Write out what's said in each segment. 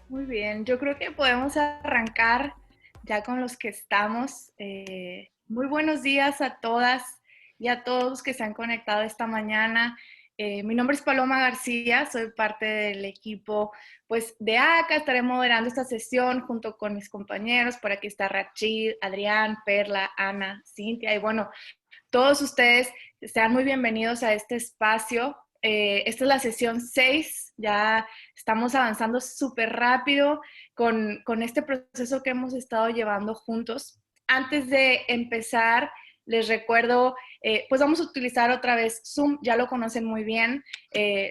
Muy bien, yo creo que podemos arrancar ya con los que estamos. Muy buenos días a todas y a todos que se han conectado esta mañana. Mi nombre es Paloma García, soy parte del equipo pues, de ACA. Estaré moderando esta sesión junto con mis compañeros. Por aquí está Rachid, Adrián, Perla, Ana, Cintia y bueno, todos ustedes sean muy bienvenidos a este espacio. Esta es la sesión 6, ya estamos avanzando súper rápido con este proceso que hemos estado llevando juntos. Antes de empezar, les recuerdo, pues vamos a utilizar otra vez Zoom, ya lo conocen muy bien.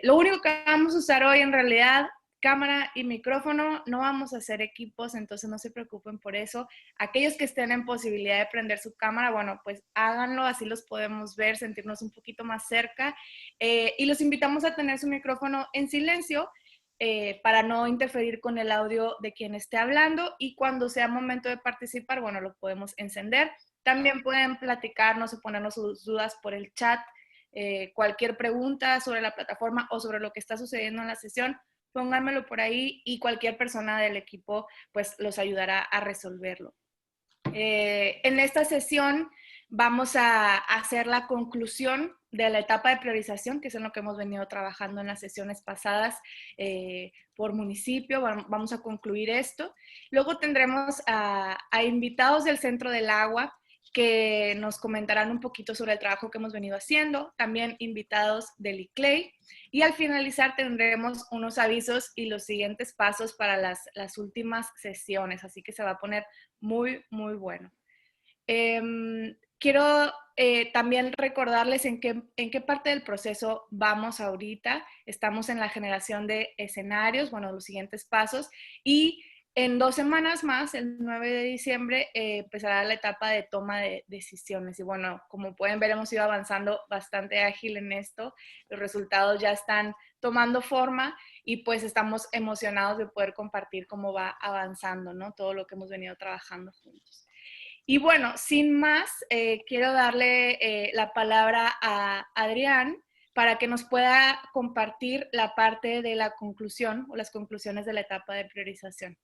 Lo único que vamos a usar hoy en realidad, cámara y micrófono, no vamos a hacer equipos, entonces no se preocupen por eso. Aquellos que estén en posibilidad de prender su cámara, bueno, pues háganlo, así los podemos ver, sentirnos un poquito más cerca. Y los invitamos a tener su micrófono en silencio para no interferir con el audio de quien esté hablando, y cuando sea momento de participar, bueno, lo podemos encender. También pueden platicarnos o ponernos sus dudas por el chat. Cualquier pregunta sobre la plataforma o sobre lo que está sucediendo en la sesión, pónganmelo por ahí y cualquier persona del equipo pues los ayudará a resolverlo. En esta sesión vamos a hacer la conclusión de la etapa de priorización, que es en lo que hemos venido trabajando en las sesiones pasadas por municipio. Vamos a concluir esto. Luego tendremos a invitados del Centro del Agua que nos comentarán un poquito sobre el trabajo que hemos venido haciendo, también invitados del ICLEI, y al finalizar tendremos unos avisos y los siguientes pasos para las últimas sesiones, así que se va a poner muy, muy bueno. Quiero también recordarles en qué parte del proceso vamos ahorita. Estamos en la generación de escenarios, bueno, los siguientes pasos, y en 2 semanas más, el 9 de diciembre, empezará la etapa de toma de decisiones. Y bueno, como pueden ver, hemos ido avanzando bastante ágil en esto. Los resultados ya están tomando forma y pues estamos emocionados de poder compartir cómo va avanzando, ¿no? Todo lo que hemos venido trabajando juntos. Y bueno, sin más, quiero darle la palabra a Adrián para que nos pueda compartir la parte de la conclusión o las conclusiones de la etapa de priorización.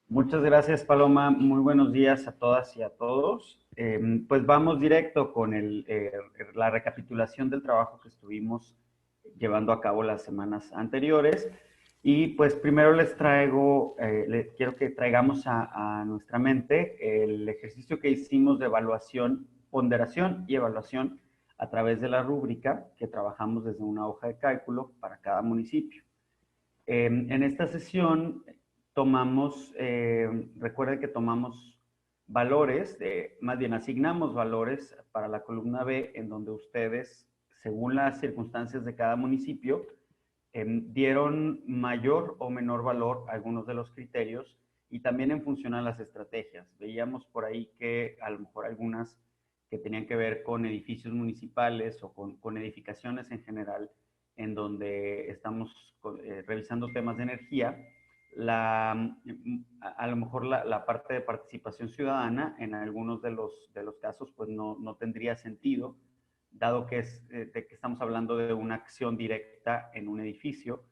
Muchas gracias, Paloma. Muy buenos días a todas y a todos. Pues vamos directo con la recapitulación del trabajo que estuvimos llevando a cabo las semanas anteriores. Y pues primero quiero que traigamos a nuestra mente el ejercicio que hicimos de evaluación, ponderación y evaluación a través de la rúbrica que trabajamos desde una hoja de cálculo para cada municipio. En esta sesión recuerden que tomamos valores, más bien asignamos valores para la columna B, en donde ustedes, según las circunstancias de cada municipio, dieron mayor o menor valor a algunos de los criterios y también en función a las estrategias. Veíamos por ahí que a lo mejor algunas que tenían que ver con edificios municipales o con edificaciones en general, en donde estamos revisando temas de energía, a lo mejor la parte de participación ciudadana en algunos de los casos pues no tendría sentido, dado que de que estamos hablando de una acción directa en un edificio.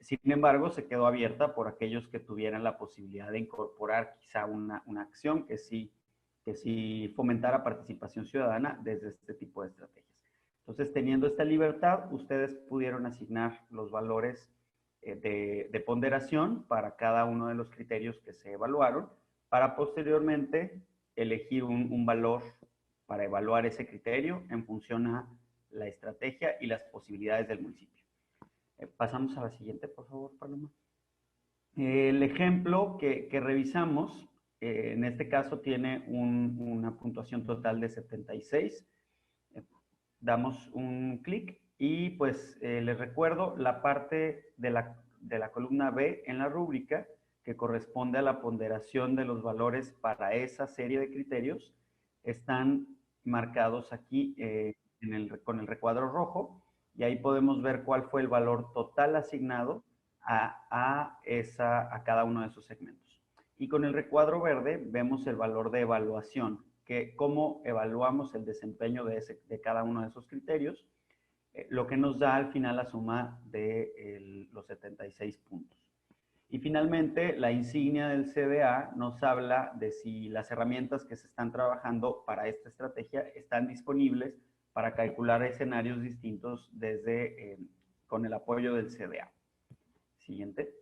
Sin embargo, se quedó abierta por aquellos que tuvieran la posibilidad de incorporar quizá una acción que sí fomentara participación ciudadana desde este tipo de estrategias. Entonces, teniendo esta libertad, ustedes pudieron asignar los valores de ponderación para cada uno de los criterios que se evaluaron, para posteriormente elegir un valor para evaluar ese criterio en función a la estrategia y las posibilidades del municipio. Pasamos a la siguiente, por favor, Paloma. El ejemplo que revisamos, en este caso tiene una puntuación total de 76. Damos un clic y pues les recuerdo la parte de la columna B en la rúbrica que corresponde a la ponderación de los valores para esa serie de criterios. Están marcados aquí con el recuadro rojo, y ahí podemos ver cuál fue el valor total asignado a cada uno de esos segmentos. Y con el recuadro verde vemos el valor de evaluación, que cómo evaluamos el desempeño de cada uno de esos criterios, lo que nos da al final la suma de los 76 puntos. Y finalmente, la insignia del CDA nos habla de si las herramientas que se están trabajando para esta estrategia están disponibles para calcular escenarios distintos con el apoyo del CDA. Siguiente.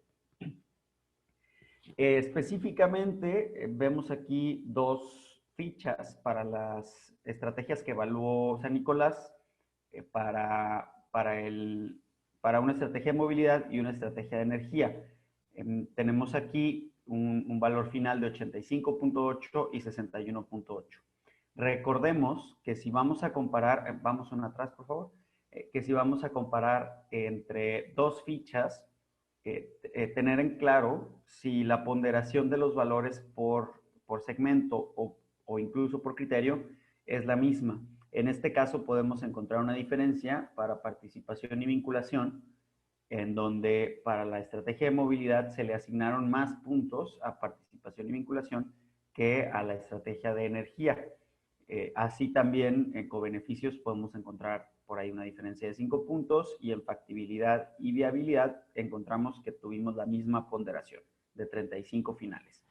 Específicamente, vemos aquí dos fichas para las estrategias que evaluó San Nicolás para una estrategia de movilidad y una estrategia de energía. Tenemos aquí un valor final de 85.8 y 61.8. Recordemos que si vamos a comparar, vamos una atrás por favor, que si vamos a comparar entre dos fichas, tener en claro si la ponderación de los valores por segmento o incluso por criterio es la misma. En este caso podemos encontrar una diferencia para participación y vinculación, en donde para la estrategia de movilidad se le asignaron más puntos a participación y vinculación que a la estrategia de energía. Así también en cobeneficios podemos encontrar por ahí una diferencia de 5 puntos y en factibilidad y viabilidad encontramos que tuvimos la misma ponderación de 35 finales.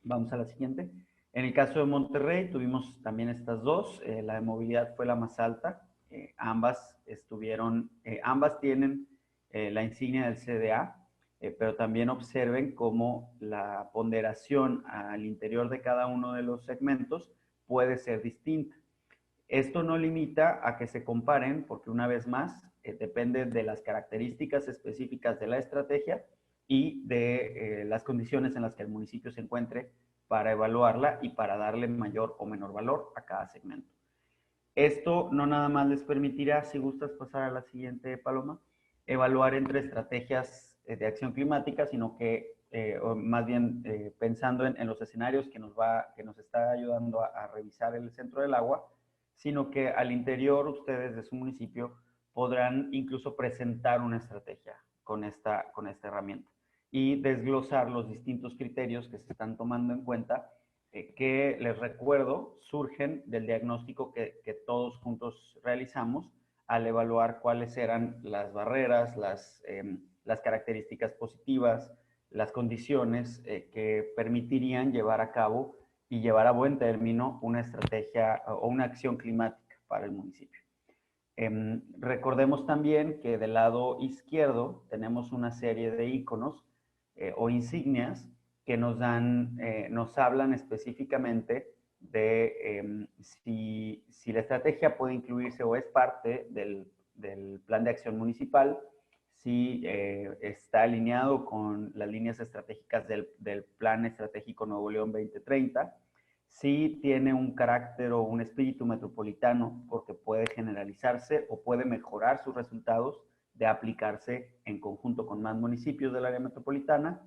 Vamos a la siguiente. En el caso de Monterrey tuvimos también estas dos. La de movilidad fue la más alta. Ambas tienen la insignia del CDA, pero también observen cómo la ponderación al interior de cada uno de los segmentos puede ser distinta. Esto no limita a que se comparen, porque una vez más, depende de las características específicas de la estrategia y de las condiciones en las que el municipio se encuentre para evaluarla y para darle mayor o menor valor a cada segmento. Esto no nada más les permitirá, si gustas pasar a la siguiente, Paloma, evaluar entre estrategias de acción climática, sino que, o más bien pensando en los escenarios que nos está ayudando a revisar el centro del agua, sino que al interior ustedes de su municipio podrán incluso presentar una estrategia con esta herramienta y desglosar los distintos criterios que se están tomando en cuenta, que les recuerdo surgen del diagnóstico que todos juntos realizamos al evaluar cuáles eran las barreras, las características positivas, las condiciones que permitirían llevar a cabo y llevar a buen término una estrategia o una acción climática para el municipio. Recordemos también que del lado izquierdo tenemos una serie de iconos o insignias que nos hablan específicamente de si la estrategia puede incluirse o es parte del plan de acción municipal, si está alineado con las líneas estratégicas del Plan Estratégico Nuevo León 2030, si tiene un carácter o un espíritu metropolitano porque puede generalizarse o puede mejorar sus resultados de aplicarse en conjunto con más municipios del área metropolitana.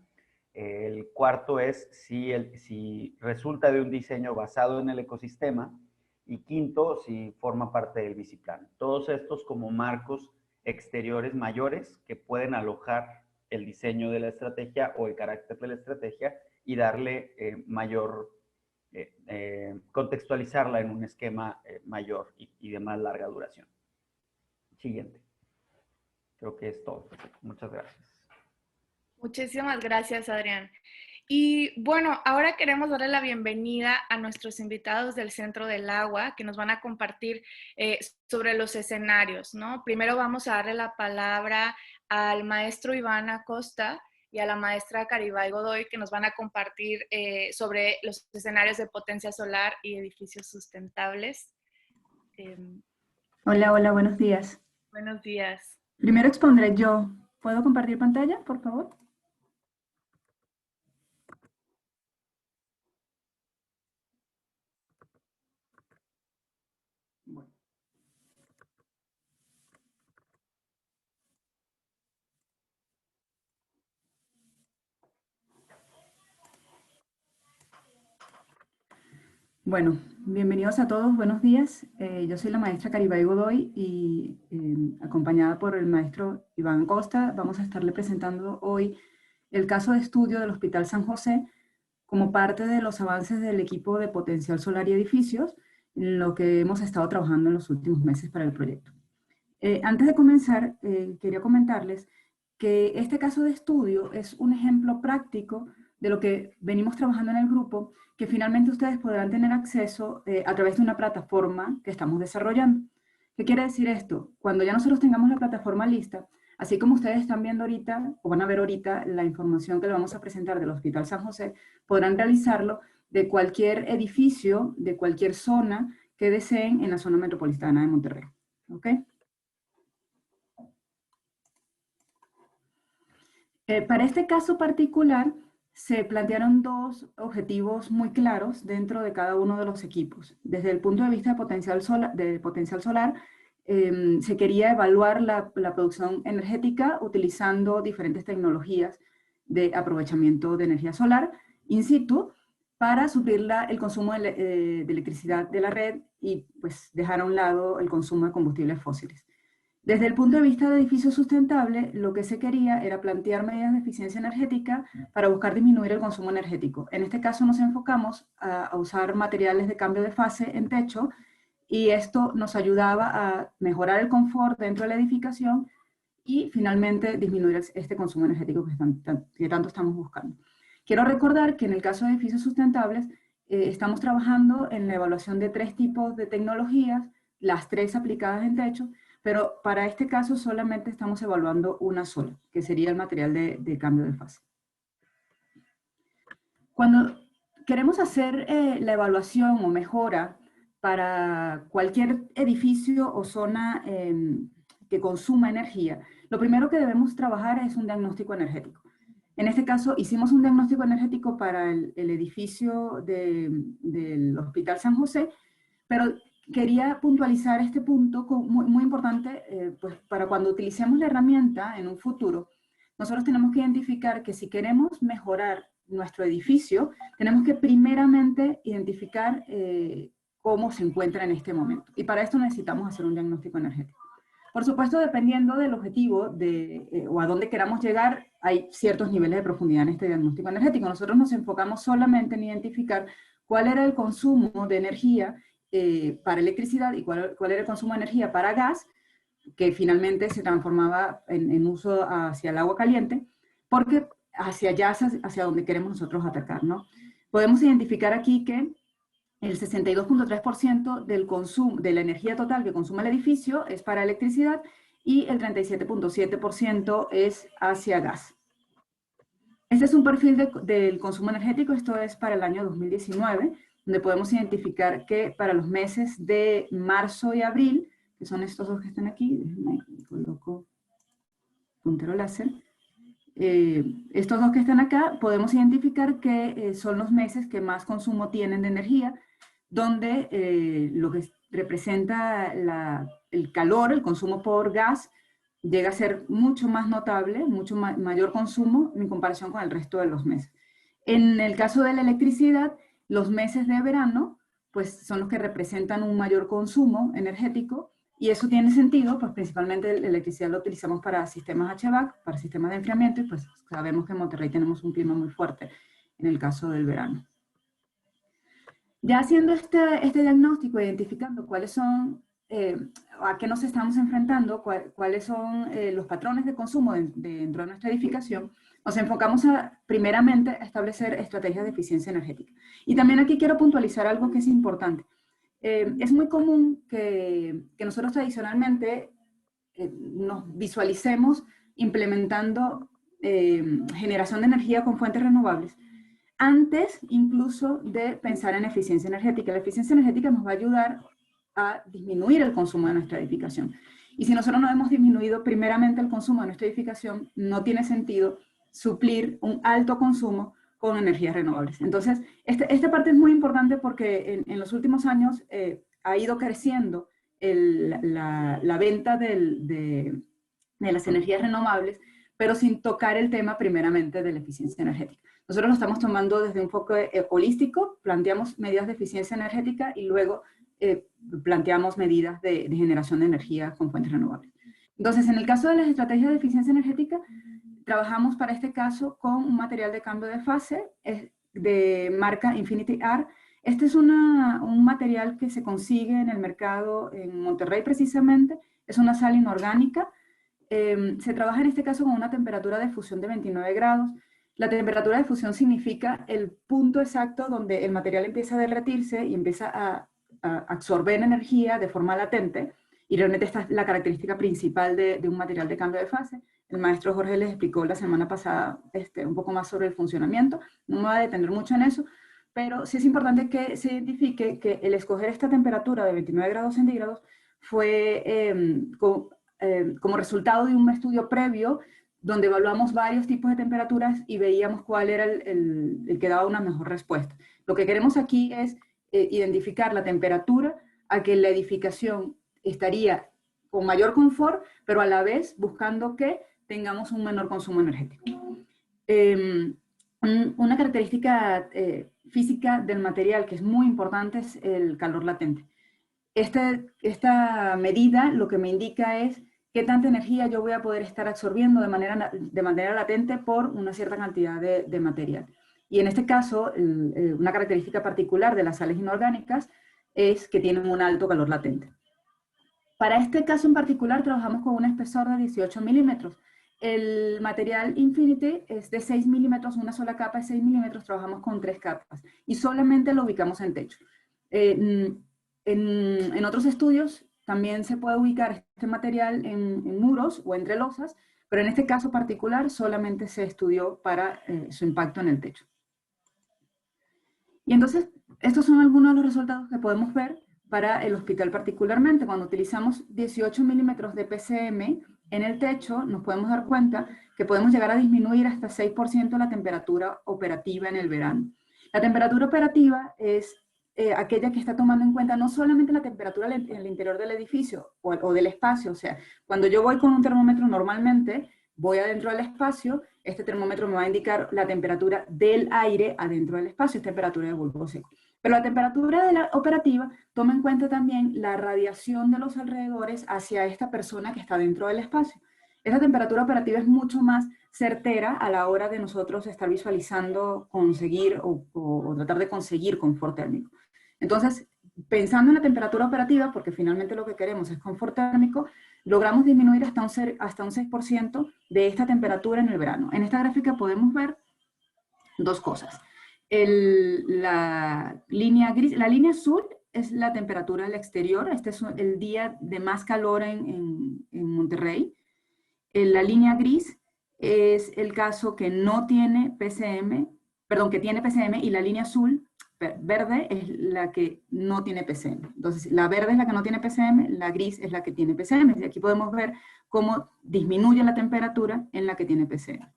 El cuarto es si resulta de un diseño basado en el ecosistema. Y quinto, si forma parte del biciplan. Todos estos como marcos exteriores mayores que pueden alojar el diseño de la estrategia o el carácter de la estrategia y darle contextualizarla en un esquema mayor y de más larga duración. Siguiente. Creo que es todo. Muchas gracias. Muchísimas gracias, Adrián. Y bueno, ahora queremos darle la bienvenida a nuestros invitados del Centro del Agua que nos van a compartir sobre los escenarios, ¿no? Primero vamos a darle la palabra al maestro Iván Acosta y a la maestra Caribay Godoy que nos van a compartir sobre los escenarios de potencia solar y edificios sustentables. Hola, hola, buenos días. Buenos días. Primero expondré yo. ¿Puedo compartir pantalla, por favor? Bueno, bienvenidos a todos, buenos días. Yo soy la maestra Caribay Godoy y acompañada por el maestro Iván Costa, vamos a estarle presentando hoy el caso de estudio del Hospital San José como parte de los avances del equipo de potencial solar y edificios, en lo que hemos estado trabajando en los últimos meses para el proyecto. Antes de comenzar, quería comentarles que este caso de estudio es un ejemplo práctico de lo que venimos trabajando en el grupo, que finalmente ustedes podrán tener acceso a través de una plataforma que estamos desarrollando. ¿Qué quiere decir esto? Cuando ya nosotros tengamos la plataforma lista, así como ustedes están viendo ahorita, o van a ver ahorita la información que le vamos a presentar del Hospital San José, podrán realizarlo de cualquier edificio, de cualquier zona que deseen en la zona metropolitana de Monterrey. ¿Ok? Para este caso particular, se plantearon dos objetivos muy claros dentro de cada uno de los equipos. Desde el punto de vista de potencial solar, se quería evaluar la producción energética utilizando diferentes tecnologías de aprovechamiento de energía solar in situ para suplir el consumo de electricidad de la red y pues, dejar a un lado el consumo de combustibles fósiles. Desde el punto de vista de edificio sustentable, lo que se quería era plantear medidas de eficiencia energética para buscar disminuir el consumo energético. En este caso nos enfocamos a usar materiales de cambio de fase en techo y esto nos ayudaba a mejorar el confort dentro de la edificación y finalmente disminuir este consumo energético que tanto estamos buscando. Quiero recordar que en el caso de edificios sustentables estamos trabajando en la evaluación de 3 tipos de tecnologías, las 3 aplicadas en techo, pero para este caso solamente estamos evaluando una sola, que sería el material de cambio de fase. Cuando queremos hacer la evaluación o mejora para cualquier edificio o zona que consuma energía, lo primero que debemos trabajar es un diagnóstico energético. En este caso hicimos un diagnóstico energético para el edificio del Hospital San José, pero quería puntualizar este punto muy importante, pues para cuando utilicemos la herramienta en un futuro, nosotros tenemos que identificar que si queremos mejorar nuestro edificio, tenemos que primeramente identificar cómo se encuentra en este momento. Y para esto necesitamos hacer un diagnóstico energético. Por supuesto, dependiendo del objetivo o a dónde queramos llegar, hay ciertos niveles de profundidad en este diagnóstico energético. Nosotros nos enfocamos solamente en identificar cuál era el consumo de energía para electricidad y cuál era el consumo de energía para gas, que finalmente se transformaba en uso hacia el agua caliente, porque hacia allá, hacia donde queremos nosotros atacar, ¿no? Podemos identificar aquí que el 62.3% del consumo, de la energía total que consume el edificio es para electricidad y el 37.7% es hacia gas. Este es un perfil del consumo energético, esto es para el año 2019, donde podemos identificar que para los meses de marzo y abril, que son estos dos que están aquí, déjenme coloco puntero láser, estos dos que están acá, podemos identificar que son los meses que más consumo tienen de energía, donde lo que representa el calor, el consumo por gas, llega a ser mucho más notable, mucho mayor consumo en comparación con el resto de los meses. En el caso de la electricidad, los meses de verano, pues son los que representan un mayor consumo energético, y eso tiene sentido, pues principalmente la electricidad la utilizamos para sistemas HVAC, para sistemas de enfriamiento, y pues sabemos que en Monterrey tenemos un clima muy fuerte en el caso del verano. Ya haciendo este diagnóstico, identificando cuáles son, a qué nos estamos enfrentando, cuáles son los patrones de consumo dentro de nuestra edificación, nos enfocamos primeramente a establecer estrategias de eficiencia energética. Y también aquí quiero puntualizar algo que es importante. Es muy común que nosotros tradicionalmente nos visualicemos implementando generación de energía con fuentes renovables antes incluso de pensar en eficiencia energética. La eficiencia energética nos va a ayudar a disminuir el consumo de nuestra edificación. Y si nosotros no hemos disminuido primeramente el consumo de nuestra edificación, no tiene sentido suplir un alto consumo con energías renovables. Entonces, esta parte es muy importante porque en los últimos años ha ido creciendo la venta de las energías renovables, pero sin tocar el tema primeramente de la eficiencia energética. Nosotros lo estamos tomando desde un enfoque holístico, planteamos medidas de eficiencia energética y luego planteamos medidas de generación de energía con fuentes renovables. Entonces, en el caso de las estrategias de eficiencia energética, trabajamos para este caso con un material de cambio de fase de marca Infinity R. Este es un material que se consigue en el mercado en Monterrey precisamente, es una sal inorgánica, se trabaja en este caso con una temperatura de fusión de 29 grados. La temperatura de fusión significa el punto exacto donde el material empieza a derretirse y empieza a absorber energía de forma latente, y realmente esta es la característica principal de un material de cambio de fase. El maestro Jorge les explicó la semana pasada un poco más sobre el funcionamiento, no me voy a detener mucho en eso, pero sí es importante que se identifique que el escoger esta temperatura de 29 grados centígrados fue como resultado de un estudio previo donde evaluamos varios tipos de temperaturas y veíamos cuál era el que daba una mejor respuesta. Lo que queremos aquí es identificar la temperatura a que la edificación estaría con mayor confort, pero a la vez buscando que tengamos un menor consumo energético. Una característica física del material que es muy importante es el calor latente. Esta medida lo que me indica es qué tanta energía yo voy a poder estar absorbiendo de manera latente por una cierta cantidad de material. Y en este caso, una característica particular de las sales inorgánicas es que tienen un alto calor latente. Para este caso en particular trabajamos con un espesor de 18 milímetros. El material Infinity es de 6 milímetros, una sola capa de 6 milímetros, trabajamos con 3 capas y solamente lo ubicamos en techo. En otros estudios también se puede ubicar este material en muros o entre losas, pero en este caso particular solamente se estudió para su impacto en el techo. Y entonces, estos son algunos de los resultados que podemos ver para el hospital particularmente. Cuando utilizamos 18 milímetros de PCM en el techo, nos podemos dar cuenta que podemos llegar a disminuir hasta 6% la temperatura operativa en el verano. La temperatura operativa es aquella que está tomando en cuenta no solamente la temperatura en el interior del edificio o del espacio, o sea, cuando yo voy con un termómetro normalmente, voy adentro del espacio, este termómetro me va a indicar la temperatura del aire adentro del espacio, es temperatura de bulbo seco. Pero la temperatura de la operativa toma en cuenta también la radiación de los alrededores hacia esta persona que está dentro del espacio. Esa temperatura operativa es mucho más certera a la hora de nosotros estar visualizando, conseguir o tratar de conseguir confort térmico. Entonces, pensando en la temperatura operativa, porque finalmente lo que queremos es confort térmico, logramos disminuir hasta un 6% de esta temperatura en el verano. En esta gráfica podemos ver dos cosas. La línea gris, la línea azul es la temperatura del exterior. Este es el día de más calor en Monterrey. La línea gris es el caso que no tiene PCM, perdón, que tiene PCM, y la línea azul, verde, es la que no tiene PCM. Entonces, la verde es la que no tiene PCM, la gris es la que tiene PCM. Y aquí podemos ver cómo disminuye la temperatura en la que tiene PCM.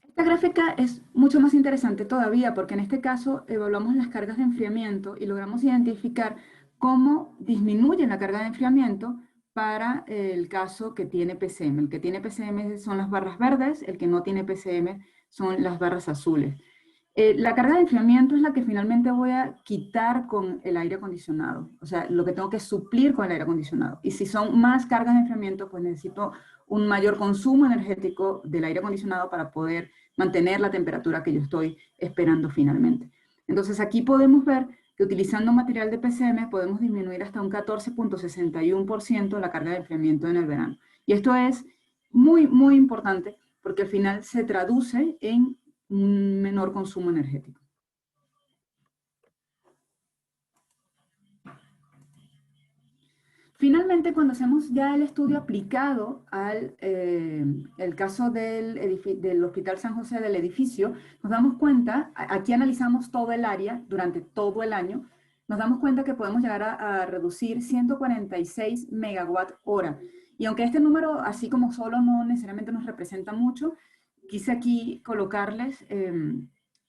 Esta gráfica es mucho más interesante todavía porque en este caso evaluamos las cargas de enfriamiento y logramos identificar cómo disminuye la carga de enfriamiento para el caso que tiene PCM. El que tiene PCM son las barras verdes, el que no tiene PCM son las barras azules. La carga de enfriamiento es la que finalmente voy a quitar con el aire acondicionado, o sea, lo que tengo que suplir con el aire acondicionado. Y si son más cargas de enfriamiento, pues necesito un mayor consumo energético del aire acondicionado para poder mantener la temperatura que yo estoy esperando finalmente. Entonces aquí podemos ver que utilizando material de PCM podemos disminuir hasta un 14.61% la carga de enfriamiento en el verano. Y esto es muy, muy importante porque al final se traduce en un menor consumo energético. Finalmente, cuando hacemos ya el estudio aplicado al el caso del Hospital San José del edificio, nos damos cuenta, aquí analizamos todo el área durante todo el año, nos damos cuenta que podemos llegar a reducir 146 megawatt hora. Y aunque este número, así como solo, no necesariamente nos representa mucho, quise aquí colocarles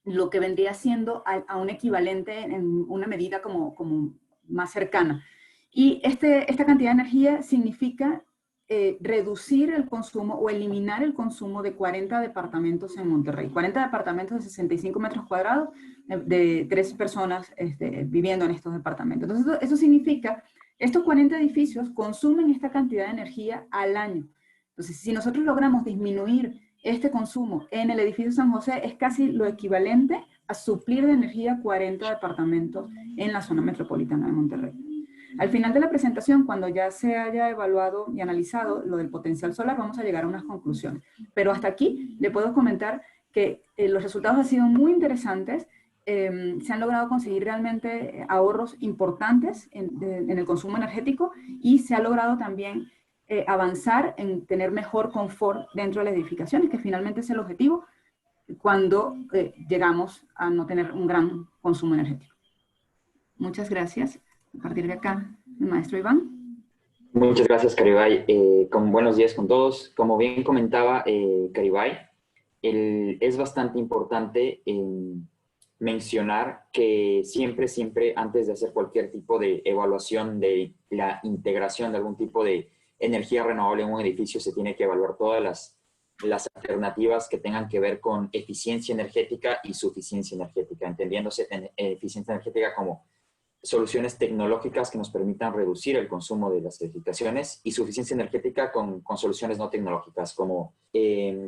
lo que vendría siendo a un equivalente en una medida como más cercana. Y esta cantidad de energía significa reducir el consumo o eliminar el consumo de 40 departamentos en Monterrey. 40 departamentos de 65 metros cuadrados de 3 personas viviendo en estos departamentos. Entonces, eso significa, estos 40 edificios consumen esta cantidad de energía al año. Entonces, si nosotros logramos disminuir este consumo en el edificio San José, es casi lo equivalente a suplir de energía 40 departamentos en la zona metropolitana de Monterrey. Al final de la presentación, cuando ya se haya evaluado y analizado lo del potencial solar, vamos a llegar a unas conclusiones. Pero hasta aquí le puedo comentar que los resultados han sido muy interesantes. Se han logrado conseguir realmente ahorros importantes en el consumo energético y se ha logrado también avanzar en tener mejor confort dentro de las edificaciones, que finalmente es el objetivo cuando llegamos a no tener un gran consumo energético. Muchas gracias. A partir de acá, el maestro Iván. Muchas gracias, Caribay. Buenos días con todos. Como bien comentaba Caribay, es bastante importante mencionar que siempre antes de hacer cualquier tipo de evaluación de la integración de algún tipo de energía renovable en un edificio, se tiene que evaluar todas las alternativas que tengan que ver con eficiencia energética y suficiencia energética, entendiéndose eficiencia energética como soluciones tecnológicas que nos permitan reducir el consumo de las edificaciones y suficiencia energética con soluciones no tecnológicas, como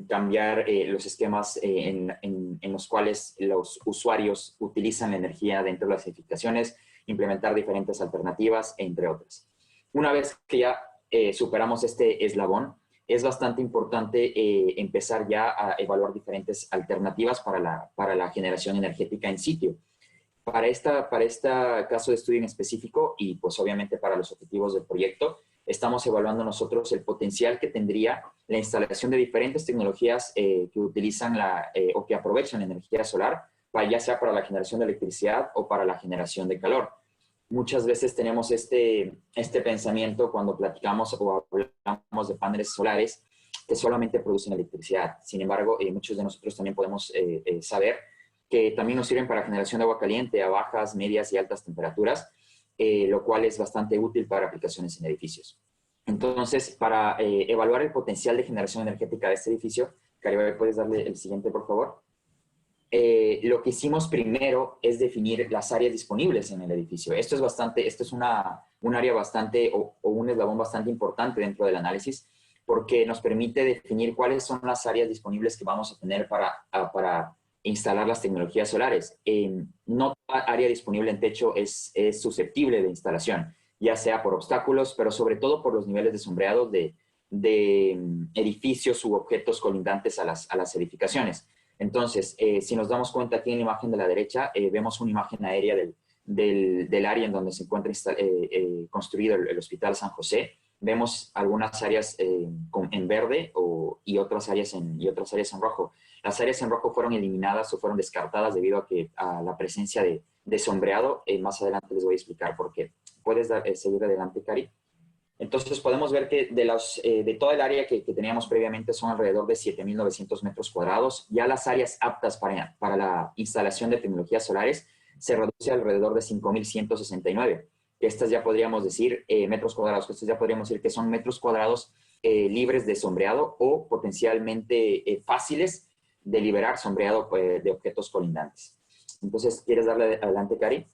cambiar los esquemas en los cuales los usuarios utilizan la energía dentro de las edificaciones, implementar diferentes alternativas, entre otras. Una vez que ya superamos este eslabón, es bastante importante empezar ya a evaluar diferentes alternativas para la generación energética en sitio. Para este caso de estudio en específico y pues obviamente para los objetivos del proyecto, estamos evaluando nosotros el potencial que tendría la instalación de diferentes tecnologías que utilizan o que aprovechan la energía solar, ya sea para la generación de electricidad o para la generación de calor. Muchas veces tenemos este pensamiento cuando platicamos o hablamos de paneles solares que solamente producen electricidad. Sin embargo, muchos de nosotros también podemos saber que también nos sirven para generación de agua caliente a bajas, medias y altas temperaturas, lo cual es bastante útil para aplicaciones en edificios. Entonces, para evaluar el potencial de generación energética de este edificio, Caribay, ¿puedes darle el siguiente, por favor? Lo que hicimos primero es definir las áreas disponibles en el edificio. Esto es un área bastante, o un eslabón bastante importante dentro del análisis, porque nos permite definir cuáles son las áreas disponibles que vamos a tener para instalar las tecnologías solares. No toda área disponible en techo es susceptible de instalación, ya sea por obstáculos, pero sobre todo por los niveles de sombreado de edificios u objetos colindantes a las edificaciones. Entonces, si nos damos cuenta aquí en la imagen de la derecha, vemos una imagen aérea del área en donde se encuentra construido el Hospital San José. Vemos algunas áreas en verde y otras áreas en rojo. Las áreas en rojo fueron eliminadas o fueron descartadas debido a la presencia de sombreado. Más adelante les voy a explicar por qué. ¿Puedes seguir adelante, Cari? Entonces podemos ver que de toda el área que teníamos previamente son alrededor de 7,900 metros cuadrados. Ya las áreas aptas para la instalación de tecnologías solares se reduce alrededor de 5,169. Estas ya podríamos decir metros cuadrados, estos ya podríamos decir que son metros cuadrados libres de sombreado o potencialmente fáciles de liberar sombreado de objetos colindantes. Entonces, ¿quieres darle adelante, Cari?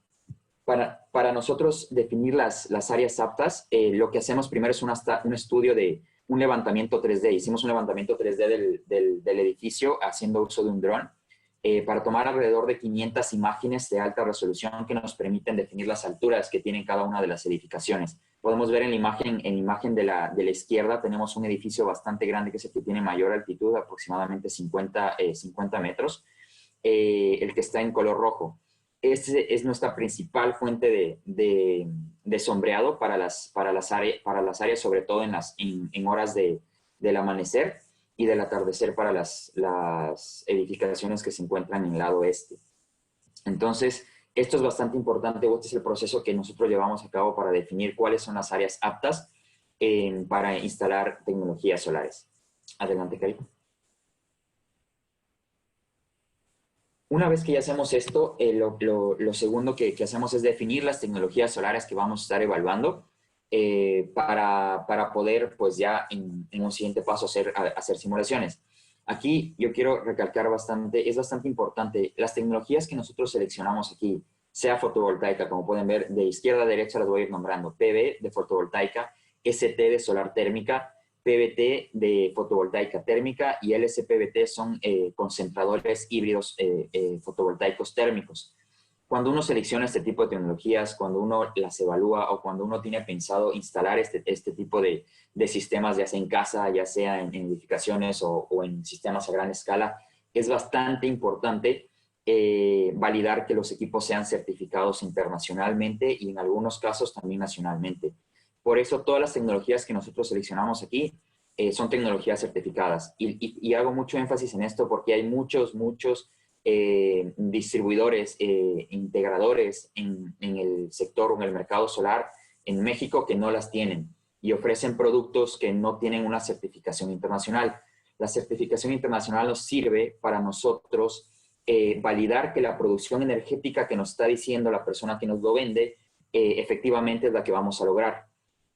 Para nosotros definir las áreas aptas, lo que hacemos primero es un estudio de un levantamiento 3D. Hicimos un levantamiento 3D del edificio haciendo uso de un dron para tomar alrededor de 500 imágenes de alta resolución que nos permiten definir las alturas que tienen cada una de las edificaciones. Podemos ver en la imagen de la izquierda tenemos un edificio bastante grande que es el que tiene mayor altitud, aproximadamente 50 metros, el que está en color rojo. Este es nuestra principal fuente de sombreado para las áreas, sobre todo en horas del amanecer y del atardecer para las edificaciones que se encuentran en el lado este. Entonces, esto es bastante importante. Este es el proceso que nosotros llevamos a cabo para definir cuáles son las áreas aptas para instalar tecnologías solares. Adelante, Cari. Una vez que ya hacemos esto, lo segundo que hacemos es definir las tecnologías solares que vamos a estar evaluando para poder, pues ya en un siguiente paso, hacer simulaciones. Aquí yo quiero recalcar es bastante importante, las tecnologías que nosotros seleccionamos aquí, sea fotovoltaica, como pueden ver, de izquierda a derecha las voy a ir nombrando, PV de fotovoltaica, ST de solar térmica, PVT de fotovoltaica térmica y LSPVT son concentradores híbridos fotovoltaicos térmicos. Cuando uno selecciona este tipo de tecnologías, cuando uno las evalúa o cuando uno tiene pensado instalar este tipo de sistemas, ya sea en casa, ya sea en edificaciones o en sistemas a gran escala, es bastante importante validar que los equipos sean certificados internacionalmente y en algunos casos también nacionalmente. Por eso todas las tecnologías que nosotros seleccionamos aquí son tecnologías certificadas. Y hago mucho énfasis en esto porque hay muchos distribuidores, integradores en el sector o en el mercado solar en México que no las tienen y ofrecen productos que no tienen una certificación internacional. La certificación internacional nos sirve para nosotros validar que la producción energética que nos está diciendo la persona que nos lo vende efectivamente es la que vamos a lograr.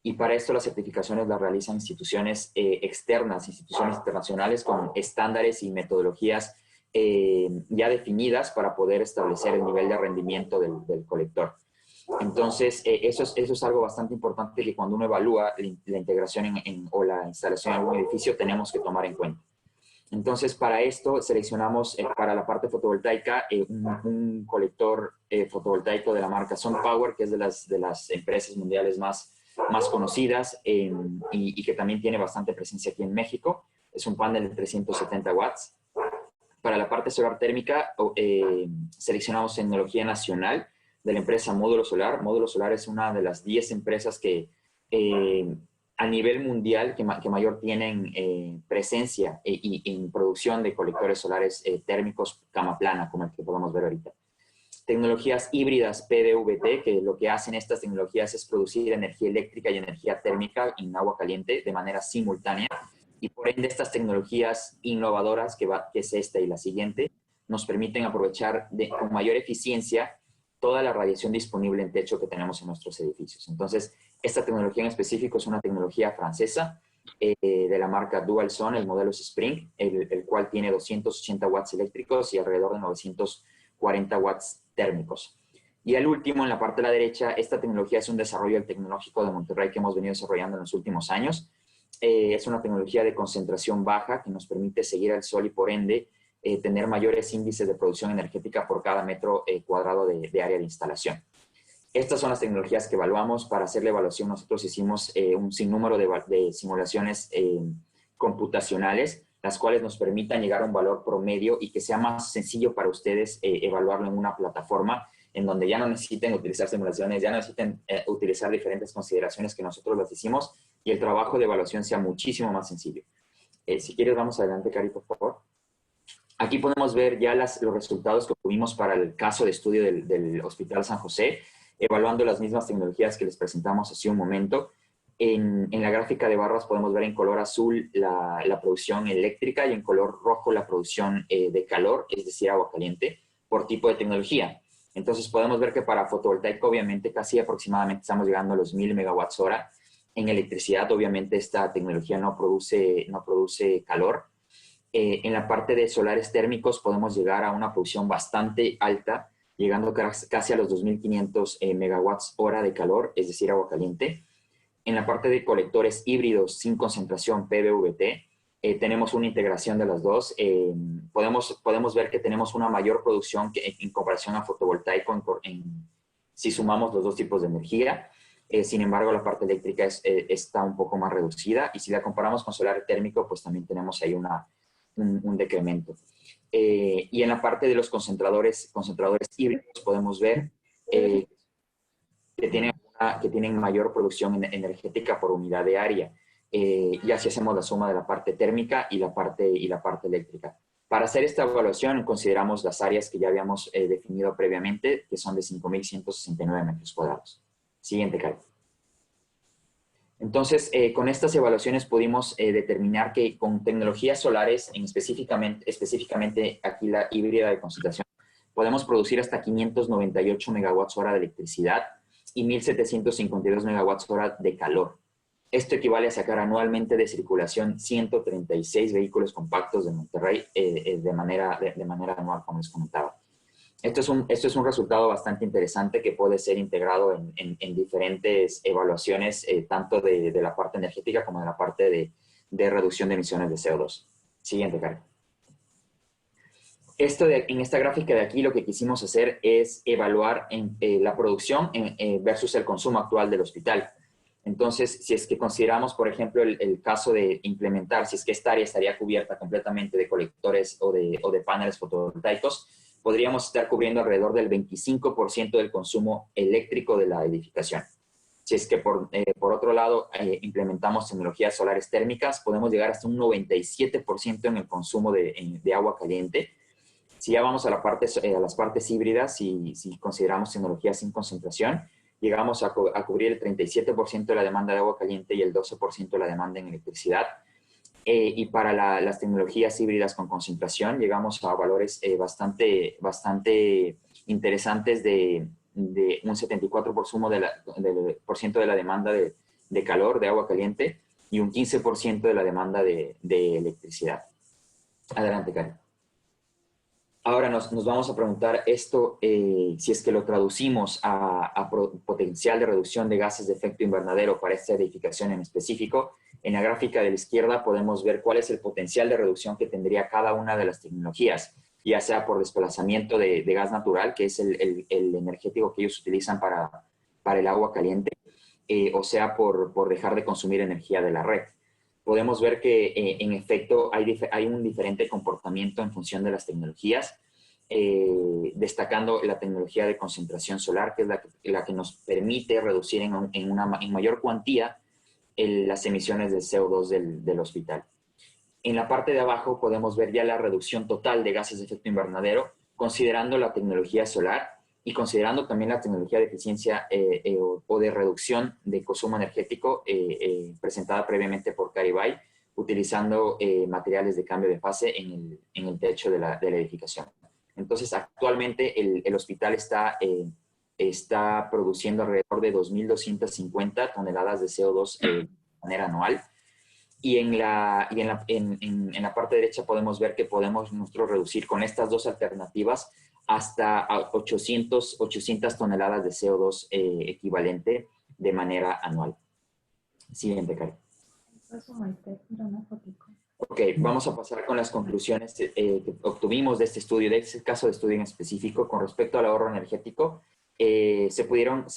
Y para esto las certificaciones las realizan instituciones externas, instituciones internacionales con estándares y metodologías ya definidas para poder establecer el nivel de rendimiento del colector. Entonces, eso es algo bastante importante que cuando uno evalúa la integración o la instalación en algún edificio tenemos que tomar en cuenta. Entonces, para esto seleccionamos para la parte fotovoltaica un colector fotovoltaico de la marca SunPower, que es de las empresas mundiales más conocidas y que también tiene bastante presencia aquí en México. Es un panel de 370 watts. Para la parte solar térmica seleccionamos tecnología nacional de la empresa Módulo Solar. Módulo Solar es una de las 10 empresas que a nivel mundial que mayor tienen presencia en producción de colectores solares térmicos cama plana, como el que podemos ver ahorita. Tecnologías híbridas PVT, que lo que hacen estas tecnologías es producir energía eléctrica y energía térmica en agua caliente de manera simultánea. Y por ende estas tecnologías innovadoras, que es esta y la siguiente, nos permiten aprovechar con mayor eficiencia toda la radiación disponible en techo que tenemos en nuestros edificios. Entonces, esta tecnología en específico es una tecnología francesa de la marca DualSon, el modelo es Spring, el cual tiene 280 watts eléctricos y alrededor de 940 watts térmicos. Y al último, en la parte de la derecha, esta tecnología es un desarrollo del Tecnológico de Monterrey que hemos venido desarrollando en los últimos años. Es una tecnología de concentración baja que nos permite seguir al sol y por ende tener mayores índices de producción energética por cada metro cuadrado de área de instalación. Estas son las tecnologías que evaluamos. Para hacer la evaluación nosotros hicimos un sinnúmero de simulaciones computacionales, las cuales nos permitan llegar a un valor promedio y que sea más sencillo para ustedes evaluarlo en una plataforma en donde ya no necesiten utilizar simulaciones, ya no necesiten utilizar diferentes consideraciones que nosotros las hicimos y el trabajo de evaluación sea muchísimo más sencillo. Si quieres, vamos adelante, Cari, por favor. Aquí podemos ver ya los resultados que obtuvimos para el caso de estudio del Hospital San José, evaluando las mismas tecnologías que les presentamos hace un momento. En la gráfica de barras podemos ver en color azul la producción eléctrica y en color rojo la producción de calor, es decir, agua caliente, por tipo de tecnología. Entonces podemos ver que para fotovoltaico obviamente casi aproximadamente estamos llegando a los 1000 megawatts hora. En electricidad obviamente esta tecnología no produce calor. En la parte de solares térmicos podemos llegar a una producción bastante alta, llegando casi a los 2500 megawatts hora de calor, es decir, agua caliente. En la parte de colectores híbridos sin concentración PVT, tenemos una integración de las dos. Podemos ver que tenemos una mayor producción en comparación a fotovoltaico si sumamos los dos tipos de energía. Sin embargo, la parte eléctrica está un poco más reducida y si la comparamos con solar térmico, pues también tenemos ahí un decremento. Y en la parte de los concentradores híbridos podemos ver que tienen mayor producción energética por unidad de área. Y así hacemos la suma de la parte térmica y la parte eléctrica. Para hacer esta evaluación consideramos las áreas que ya habíamos definido previamente, que son de 5.169 metros cuadrados. Siguiente, Cari. Entonces, con estas evaluaciones pudimos determinar que con tecnologías solares, específicamente aquí la híbrida de concentración, podemos producir hasta 598 megawatts hora de electricidad y 1.752 megawatts hora de calor. Esto equivale a sacar anualmente de circulación 136 vehículos compactos de Monterrey de manera anual, como les comentaba. Esto es un resultado bastante interesante que puede ser integrado en diferentes evaluaciones, tanto de la parte energética como de la parte de reducción de emisiones de CO2. Siguiente, Karen. En esta gráfica de aquí lo que quisimos hacer es evaluar la producción versus el consumo actual del hospital. Entonces, si es que consideramos, por ejemplo, el caso de implementar, si es que esta área estaría cubierta completamente de colectores o de paneles fotovoltaicos, podríamos estar cubriendo alrededor del 25% del consumo eléctrico de la edificación. Si es que por otro lado implementamos tecnologías solares térmicas, podemos llegar hasta un 97% en el consumo de agua caliente. Si ya vamos a las partes híbridas, si consideramos tecnologías sin concentración, llegamos a cubrir el 37% de la demanda de agua caliente y el 12% de la demanda en electricidad. Y para las tecnologías híbridas con concentración, llegamos a valores bastante interesantes de un 74% de la demanda de calor, de agua caliente, y un 15% de la demanda de electricidad. Adelante, Karen. Ahora nos vamos a preguntar esto, si es que lo traducimos a potencial de reducción de gases de efecto invernadero para esta edificación en específico. En la gráfica de la izquierda podemos ver cuál es el potencial de reducción que tendría cada una de las tecnologías, ya sea por desplazamiento de gas natural, que es el energético que ellos utilizan para el agua caliente, o sea por dejar de consumir energía de la red. Podemos ver que en efecto hay un diferente comportamiento en función de las tecnologías, destacando la tecnología de concentración solar, que es la que nos permite reducir en mayor cuantía las emisiones de CO2 del hospital. En la parte de abajo podemos ver ya la reducción total de gases de efecto invernadero, considerando la tecnología solar y considerando también la tecnología de eficiencia o de reducción de consumo energético presentada previamente por Caribay, utilizando materiales de cambio de fase en el techo de la edificación. Entonces, actualmente el hospital está produciendo alrededor de 2.250 toneladas de CO2 de manera anual. Y en la parte derecha podemos ver que podemos nosotros reducir con estas dos alternativas hasta 800 toneladas de CO2 equivalente de manera anual. Siguiente, Karen. Ok, vamos a pasar con las conclusiones que obtuvimos de este estudio, de este caso de estudio en específico con respecto al ahorro energético. Se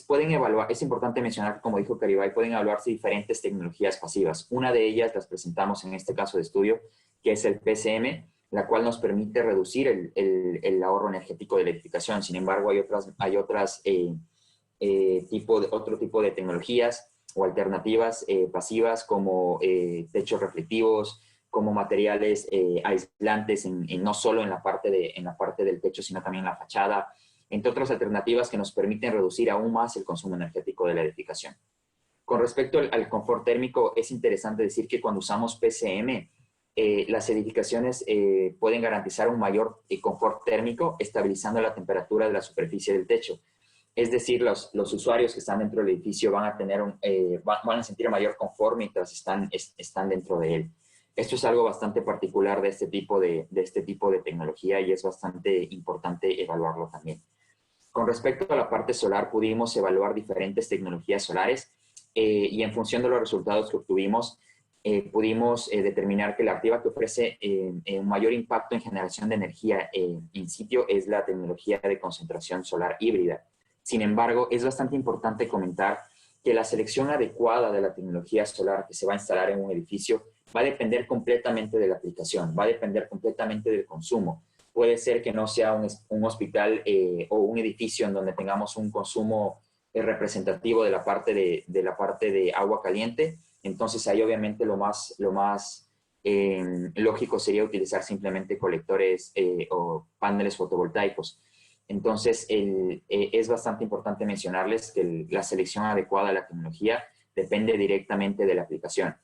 pueden evaluar, es importante mencionar, como dijo Caribay, pueden evaluarse diferentes tecnologías pasivas. Una de ellas las presentamos en este caso de estudio, que es el PCM, la cual nos permite reducir el ahorro energético de la edificación. Sin embargo, hay otro tipo de tecnologías o alternativas pasivas como techos reflectivos, como materiales aislantes no solo en la parte del techo, sino también en la fachada, entre otras alternativas que nos permiten reducir aún más el consumo energético de la edificación. Con respecto al confort térmico, es interesante decir que cuando usamos PCM, las edificaciones pueden garantizar un mayor confort térmico, estabilizando la temperatura de la superficie del techo. Es decir, los usuarios que están dentro del edificio van a sentir mayor confort mientras están dentro de él. Esto es algo bastante particular de este tipo de tecnología y es bastante importante evaluarlo también. Con respecto a la parte solar, pudimos evaluar diferentes tecnologías solares y en función de los resultados que obtuvimos, pudimos determinar que la activa que ofrece un mayor impacto en generación de energía in situ es la tecnología de concentración solar híbrida. Sin embargo, es bastante importante comentar que la selección adecuada de la tecnología solar que se va a instalar en un edificio va a depender completamente de la aplicación, va a depender completamente del consumo. Puede ser que no sea un hospital o un edificio en donde tengamos un consumo representativo de la parte de agua caliente. Entonces ahí obviamente lo más lógico sería utilizar simplemente colectores o paneles fotovoltaicos. Entonces es bastante importante mencionarles que la selección adecuada de la tecnología depende directamente de la aplicación.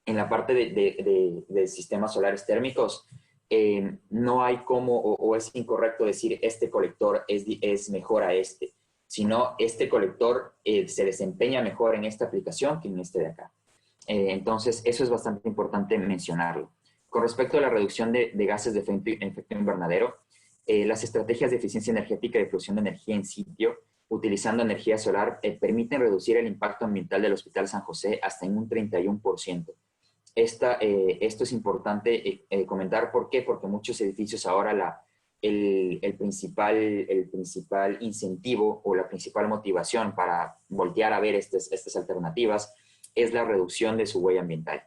En la parte de sistemas solares térmicos, no hay cómo o es incorrecto decir este colector es mejor a este, sino este colector se desempeña mejor en esta aplicación que en este de acá. Entonces, eso es bastante importante mencionarlo. Con respecto a la reducción de gases de efecto invernadero, las estrategias de eficiencia energética y de producción de energía in situ, utilizando energía solar, permiten reducir el impacto ambiental del Hospital San José hasta en un 31%. esto es importante comentar. ¿Por qué? Porque muchos edificios ahora el principal incentivo o la principal motivación para voltear a ver estas alternativas es la reducción de su huella ambiental.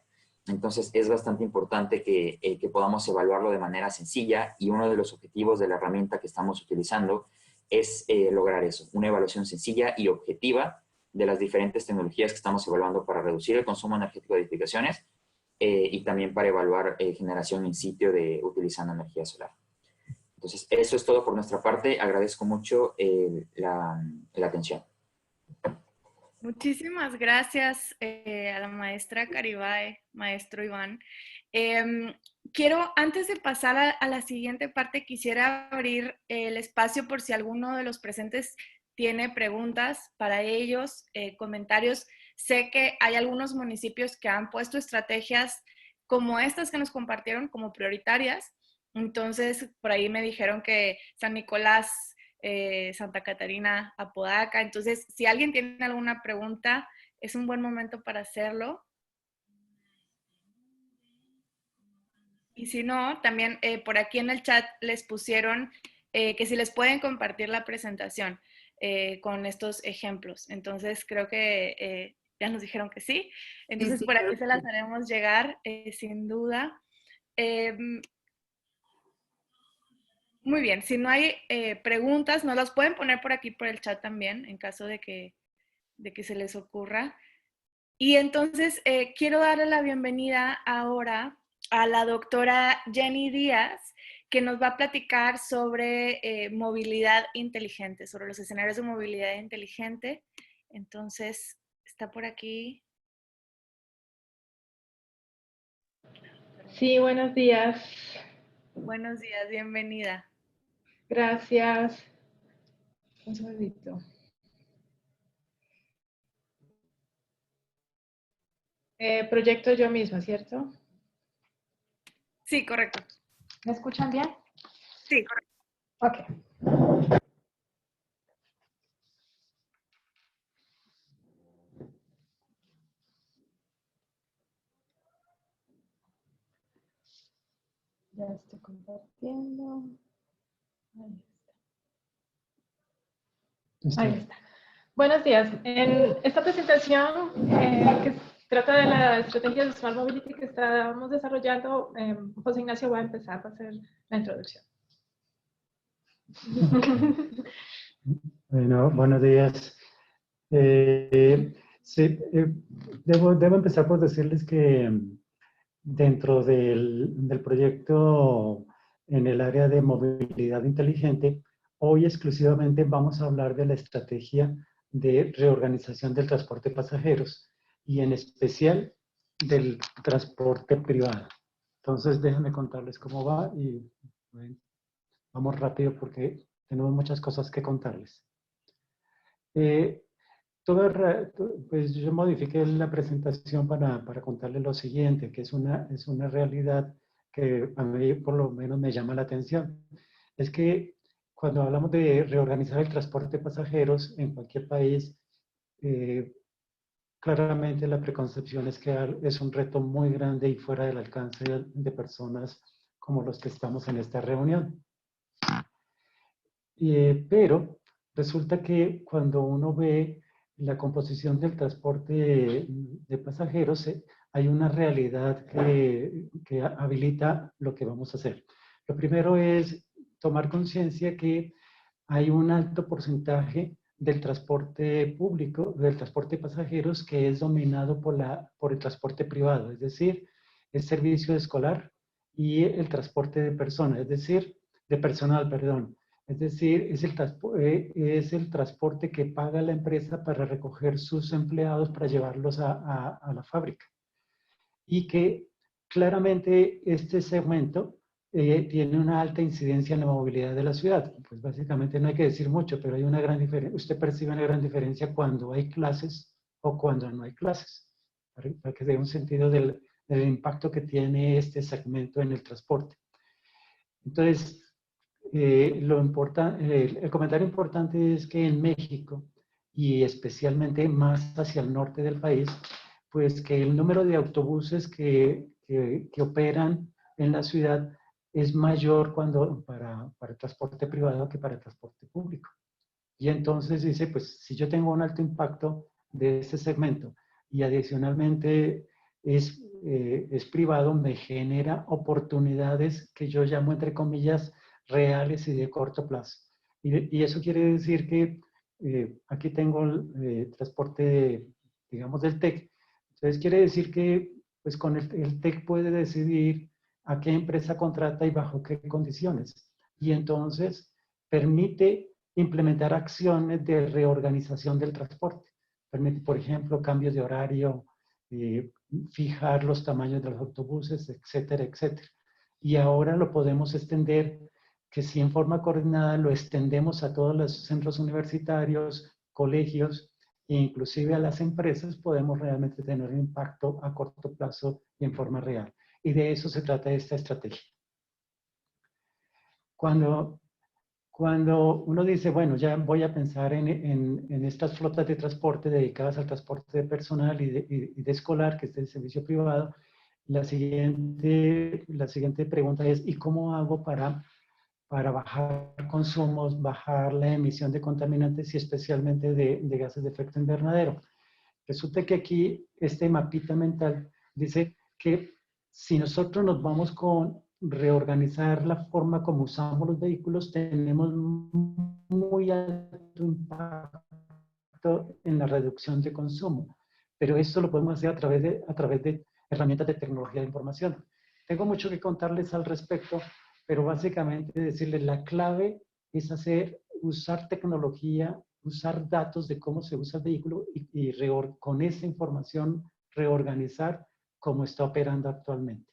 Entonces, es bastante importante que podamos evaluarlo de manera sencilla, y uno de los objetivos de la herramienta que estamos utilizando es lograr eso, una evaluación sencilla y objetiva de las diferentes tecnologías que estamos evaluando para reducir el consumo energético de edificaciones, y también para evaluar generación in situ utilizando energía solar. Entonces, eso es todo por nuestra parte. Agradezco mucho la atención. Muchísimas gracias a la maestra Caribae, maestro Iván. Quiero, antes de pasar a la siguiente parte, quisiera abrir el espacio por si alguno de los presentes tiene preguntas para ellos, comentarios. Sé que hay algunos municipios que han puesto estrategias como estas que nos compartieron como prioritarias. Entonces, por ahí me dijeron que San Nicolás, Santa Catarina, Apodaca. Entonces, si alguien tiene alguna pregunta, es un buen momento para hacerlo. Y si no, también por aquí en el chat les pusieron que si les pueden compartir la presentación con estos ejemplos. Entonces, creo que ya nos dijeron que sí. Entonces, Sí, por aquí claro. se las haremos llegar, sin duda. Muy bien, si no hay preguntas, nos las pueden poner por aquí por el chat también, en caso de que se les ocurra. Y entonces quiero darle la bienvenida ahora a la doctora Jenny Díaz, que nos va a platicar sobre movilidad inteligente, sobre los escenarios de movilidad inteligente. Entonces, está por aquí. Sí, buenos días. Buenos días, bienvenida. Gracias. Un segundito. Proyecto yo misma, ¿cierto? Sí, correcto. ¿Me escuchan bien? Sí, correcto. Ok. Ya estoy compartiendo. Ahí está. Buenos días. En esta presentación que trata de la estrategia de Smart Mobility que estamos desarrollando, José Ignacio va a empezar a hacer la introducción. Bueno, buenos días. Sí, debo empezar por decirles que dentro del proyecto en el área de movilidad inteligente, hoy exclusivamente vamos a hablar de la estrategia de reorganización del transporte de pasajeros y en especial del transporte privado. Entonces, déjenme contarles cómo va y bueno, vamos rápido porque tenemos muchas cosas que contarles. Pues yo modifiqué la presentación para contarles lo siguiente, que es una realidad que a mí por lo menos me llama la atención. Es que cuando hablamos de reorganizar el transporte de pasajeros en cualquier país, claramente la preconcepción es que es un reto muy grande y fuera del alcance de personas como los que estamos en esta reunión. Pero resulta que cuando uno ve la composición del transporte de pasajeros, hay una realidad que habilita lo que vamos a hacer. Lo primero es tomar conciencia que hay un alto porcentaje del transporte público, del transporte de pasajeros, que es dominado por el transporte privado, es decir, el servicio escolar y el transporte de personas, es decir, de personal, perdón. Es decir, es el transporte que paga la empresa para recoger sus empleados para llevarlos a la fábrica. Y que claramente este segmento tiene una alta incidencia en la movilidad de la ciudad. Pues básicamente no hay que decir mucho, pero hay una gran diferencia. Usted percibe una gran diferencia cuando hay clases o cuando no hay clases, para que dé un sentido del impacto que tiene este segmento en el transporte. Entonces, el comentario importante es que en México, y especialmente más hacia el norte del país, pues que el número de autobuses que operan en la ciudad es mayor para el transporte privado que para el transporte público. Y entonces dice, pues si yo tengo un alto impacto de este segmento y adicionalmente es privado, me genera oportunidades que yo llamo entre comillas reales y de corto plazo. Y eso quiere decir que aquí tengo el transporte, digamos, del TEC. Entonces quiere decir que pues con el TEC puede decidir a qué empresa contrata y bajo qué condiciones. Y entonces permite implementar acciones de reorganización del transporte. Permite, por ejemplo, cambios de horario, fijar los tamaños de los autobuses, etcétera, etcétera. Y ahora lo podemos extender, que si en forma coordinada lo extendemos a todos los centros universitarios, colegios e inclusive a las empresas, podemos realmente tener un impacto a corto plazo y en forma real. Y de eso se trata esta estrategia. Cuando uno dice, bueno, ya voy a pensar en estas flotas de transporte dedicadas al transporte de personal y de escolar, que es del servicio privado, la siguiente pregunta es, ¿y cómo hago para bajar consumos, bajar la emisión de contaminantes y especialmente de gases de efecto invernadero? Resulta que aquí este mapita mental dice que si nosotros nos vamos con reorganizar la forma como usamos los vehículos, tenemos muy alto impacto en la reducción de consumo. Pero esto lo podemos hacer a través de herramientas de tecnología de información. Tengo mucho que contarles al respecto, pero básicamente decirles la clave es usar tecnología, usar datos de cómo se usa el vehículo y con esa información reorganizar cómo está operando actualmente.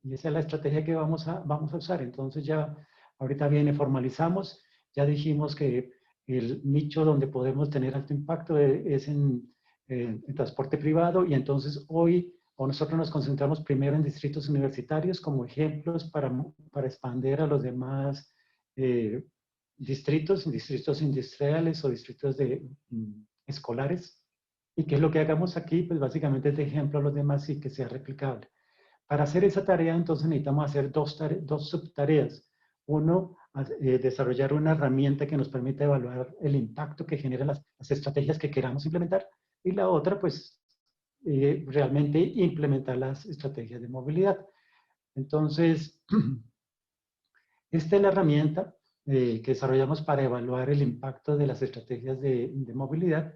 Y esa es la estrategia que vamos a usar. Entonces ya ahorita formalizamos, ya dijimos que el nicho donde podemos tener alto impacto es en transporte privado, y entonces hoy nosotros nos concentramos primero en distritos universitarios como ejemplos para expandir a los demás distritos industriales o distritos escolares. ¿Y qué es lo que hagamos aquí? Pues básicamente es de ejemplo a los demás y que sea replicable. Para hacer esa tarea, entonces necesitamos hacer dos subtareas. Uno, desarrollar una herramienta que nos permita evaluar el impacto que generan las estrategias que queramos implementar. Y la otra, pues, realmente implementar las estrategias de movilidad. Entonces, esta es la herramienta que desarrollamos para evaluar el impacto de las estrategias de movilidad.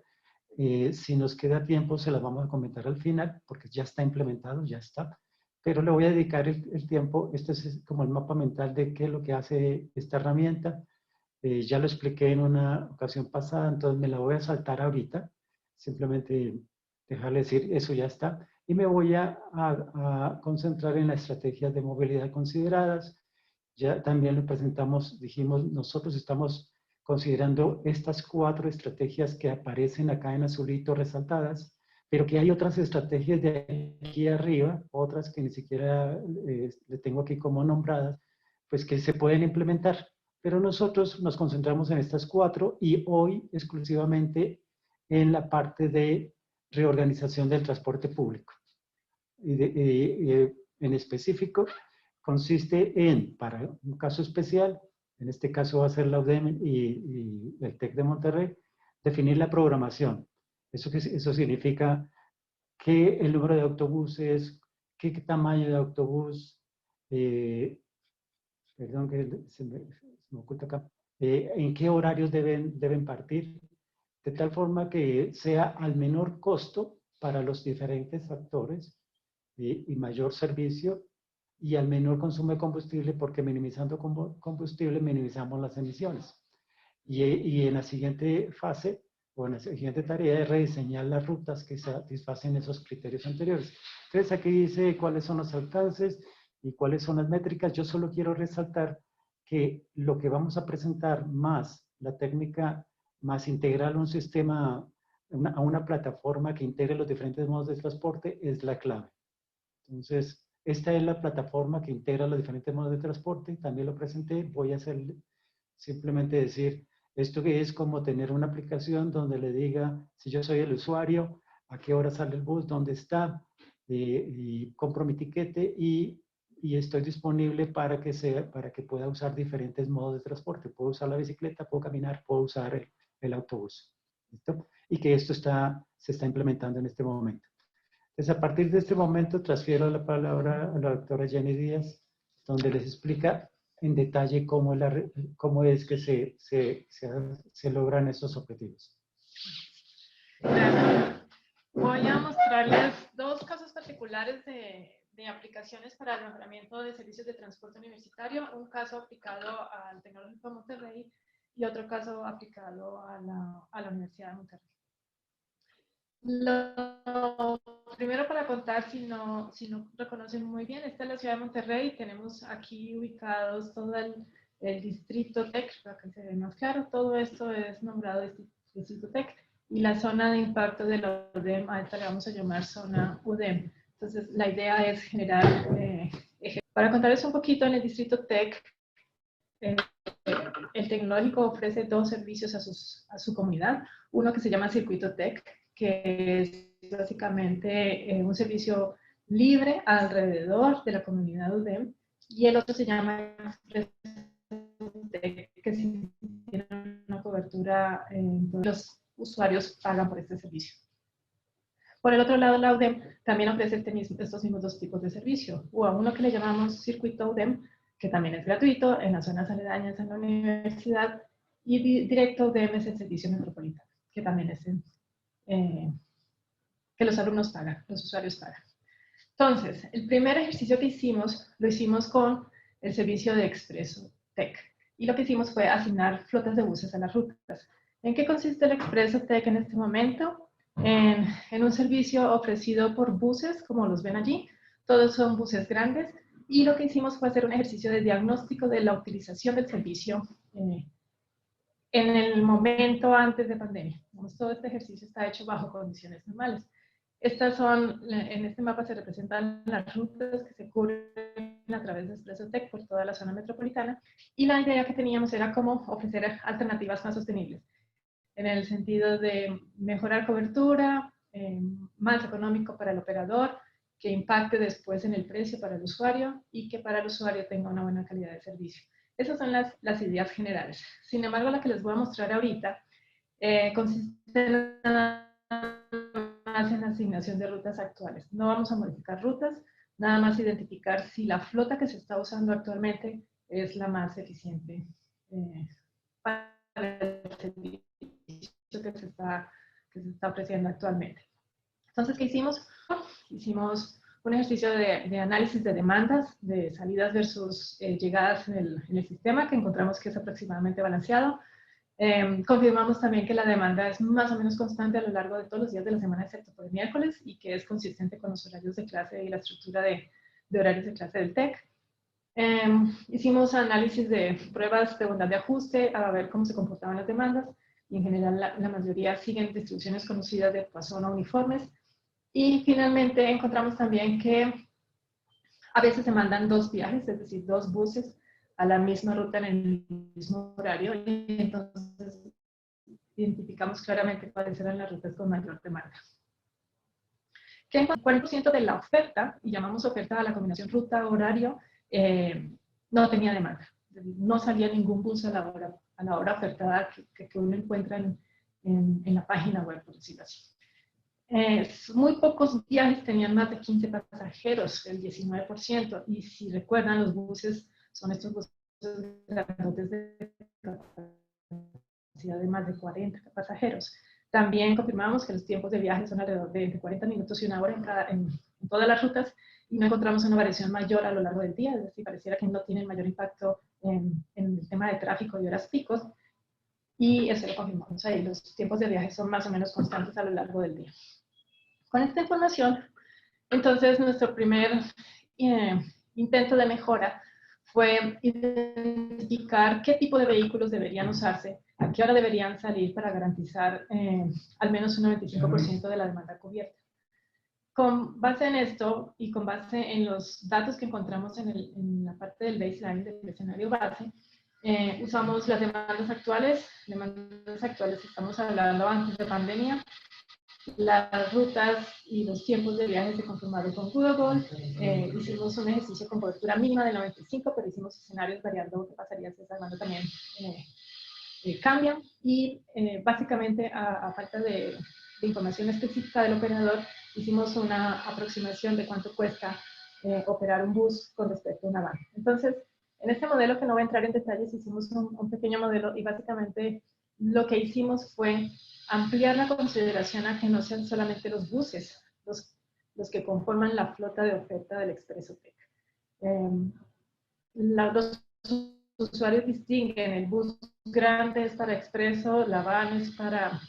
Si nos queda tiempo, se las vamos a comentar al final, porque ya está implementado, ya está. Pero le voy a dedicar el tiempo. Este es como el mapa mental de qué es lo que hace esta herramienta. Ya lo expliqué en una ocasión pasada, entonces me la voy a saltar ahorita. Simplemente dejarle decir, eso ya está. Y me voy a concentrar en las estrategias de movilidad consideradas. Ya también lo presentamos, dijimos, nosotros estamos considerando estas 4 estrategias que aparecen acá en azulito resaltadas, pero que hay otras estrategias de aquí arriba, otras que ni siquiera le tengo aquí como nombradas, pues que se pueden implementar. Pero nosotros nos concentramos en estas 4 y hoy exclusivamente en la parte de reorganización del transporte público. En específico, consiste en, para un caso especial, en este caso va a ser la UDEM y el TEC de Monterrey, definir la programación. Eso significa que el número de autobuses, qué tamaño de autobús, perdón que se me oculta acá, en qué horarios deben partir, de tal forma que sea al menor costo para los diferentes actores y mayor servicio, y al menor consumo de combustible, porque minimizando combustible minimizamos las emisiones. Y en la siguiente fase, o en la siguiente tarea, es rediseñar las rutas que satisfacen esos criterios anteriores. Entonces aquí dice cuáles son los alcances y cuáles son las métricas. Yo solo quiero resaltar que lo que vamos a presentar más la técnica, más integrar un sistema, a una plataforma que integre los diferentes modos de transporte, es la clave. Entonces, esta es la plataforma que integra los diferentes modos de transporte. También lo presenté. Voy a hacer simplemente decir, esto que es como tener una aplicación donde le diga, si yo soy el usuario, a qué hora sale el bus, dónde está, y compro mi tiquete y estoy disponible para que pueda usar diferentes modos de transporte. Puedo usar la bicicleta, puedo caminar, puedo usar el autobús. ¿Listo? Y que esto se está implementando en este momento. Entonces, a partir de este momento, transfiero la palabra a la doctora Jenny Díaz, donde les explica en detalle cómo es que se logran esos objetivos. Gracias. Voy a mostrarles dos casos particulares de aplicaciones para el mejoramiento de servicios de transporte universitario. Un caso aplicado al Tecnológico de Monterrey y otro caso aplicado a la Universidad de Monterrey. Lo primero para contar, si no reconocen muy bien, esta es la ciudad de Monterrey. Tenemos aquí ubicados todo el distrito TEC, para que se vea más claro. Todo esto es nombrado distrito TEC. Y la zona de impacto de la UDEM, a esta le vamos a llamar zona UDEM. Entonces, la idea es generar, para contarles un poquito, en el distrito TEC, el tecnológico ofrece dos servicios a su comunidad. Uno que se llama Circuito TEC, que es básicamente un servicio libre alrededor de la comunidad UDEM, y el otro se llama Expreso TEC, que tiene una cobertura en todos los usuarios pagan por este servicio. Por el otro lado, la UDEM también ofrece estos mismos dos tipos de servicio, o a uno que le llamamos Circuito UDEM, que también es gratuito en las zonas aledañas a la universidad, y Directo UDEM es el servicio metropolitano, que también es que los alumnos pagan, los usuarios pagan. Entonces, el primer ejercicio que hicimos, lo hicimos con el servicio de Expreso TEC, y lo que hicimos fue asignar flotas de buses a las rutas. ¿En qué consiste el Expreso TEC en este momento? En un servicio ofrecido por buses, como los ven allí. Todos son buses grandes. Y lo que hicimos fue hacer un ejercicio de diagnóstico de la utilización del servicio en el momento antes de pandemia. Todo este ejercicio está hecho bajo condiciones normales. Estas son, en este mapa se representan las rutas que se cubren a través de Expreso TEC por toda la zona metropolitana. Y la idea que teníamos era cómo ofrecer alternativas más sostenibles, en el sentido de mejorar cobertura, más económico para el operador, que impacte después en el precio para el usuario y que para el usuario tenga una buena calidad de servicio. Esas son las ideas generales. Sin embargo, la que les voy a mostrar ahorita consiste nada más en la asignación de rutas actuales. No vamos a modificar rutas, nada más identificar si la flota que se está usando actualmente es la más eficiente para el servicio que se está ofreciendo actualmente. Entonces, ¿qué hicimos? Hicimos un ejercicio de análisis de demandas, de salidas versus llegadas en el sistema, que encontramos que es aproximadamente balanceado. Confirmamos también que la demanda es más o menos constante a lo largo de todos los días de la semana, excepto por el miércoles, y que es consistente con los horarios de clase y la estructura de horarios de clase del TEC. Hicimos análisis de pruebas de bondad de ajuste a ver cómo se comportaban las demandas, y en general la mayoría siguen distribuciones conocidas de Poisson o uniformes. Y finalmente encontramos también que a veces se mandan dos viajes, es decir, dos buses a la misma ruta en el mismo horario, y entonces identificamos claramente cuáles eran las rutas con mayor demanda. Que en 40% de la oferta, y llamamos oferta a la combinación ruta-horario, no tenía demanda. No salía ningún bus a la hora ofertada que uno encuentra en la página web, por decirlo así. Muy pocos viajes tenían más de 15 pasajeros, el 19%, y si recuerdan, los buses son estos buses grandotes de capacidad de más de 40 pasajeros. También confirmamos que los tiempos de viaje son alrededor de 40 minutos y una hora en todas las rutas, y no encontramos una variación mayor a lo largo del día, es decir, pareciera que no tienen mayor impacto en el tema de tráfico y horas picos, y eso lo confirmamos ahí, los tiempos de viaje son más o menos constantes a lo largo del día. Con esta información, entonces, nuestro primer intento de mejora fue identificar qué tipo de vehículos deberían usarse, a qué hora deberían salir para garantizar al menos un 95% de la demanda cubierta. Con base en esto y con base en los datos que encontramos en la parte del baseline, del escenario base, usamos las demandas actuales. Estamos hablando antes de pandemia, las rutas y los tiempos de viaje se conformaron con Google. Hicimos un ejercicio con cobertura mínima de 95, pero hicimos escenarios variando qué pasaría si esa demanda también cambian. Y básicamente, a falta de información específica del operador, hicimos una aproximación de cuánto cuesta operar un bus con respecto a una van. Entonces, en este modelo, que no voy a entrar en detalles, hicimos un pequeño modelo y básicamente lo que hicimos fue ampliar la consideración a que no sean solamente los buses los que conforman la flota de oferta del Expreso Tech. Los usuarios distinguen: el bus grande es para expreso, la van es para